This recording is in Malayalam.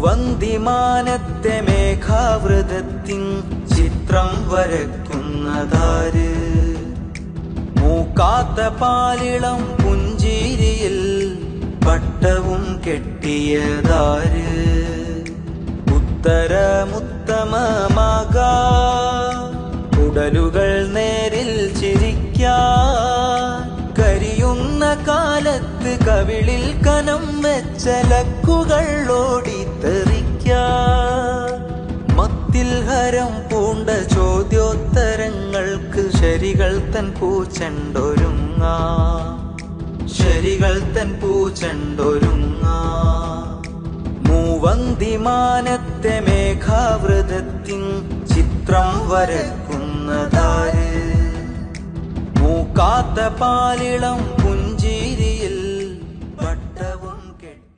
മൂവന്തിമാനത്തെ മേഘാവൃതത്തിൻ ചിത്രം വരയ്ക്കുന്നതാര്? മൂക്കാത്ത പാലിളം പുഞ്ചിരിയിൽ പട്ടവും കെട്ടിയതാര്? ഉത്തരമുത്തമമാകാ ഉടലുകൾ നേരിൽ ചിരിക്കാൻ കരിയുന്ന കാലത്ത് കവിളിൽ കനം വെച്ച ലക്കുകൾ ഓടിത്തെറിക്കാൻ മത്തിൽ ഹരം പൂണ്ട ചോദ്യോത്തരങ്ങൾക്ക് ശരികൾ തൻ പൂച്ചെണ്ടൊരുങ്ങാ ശരികൾ തൻ പൂച്ചെണ്ടൊരുങ്ങാ മൂവന്തിമാനത്തെ മേഘാവൃതത്തിൻ ചിത്രം വരയ്ക്കുന്നതാര്? മൂക്കാത്ത പാലിളം പുഞ്ചിരിയിൽ പട്ടവും കെട്ടി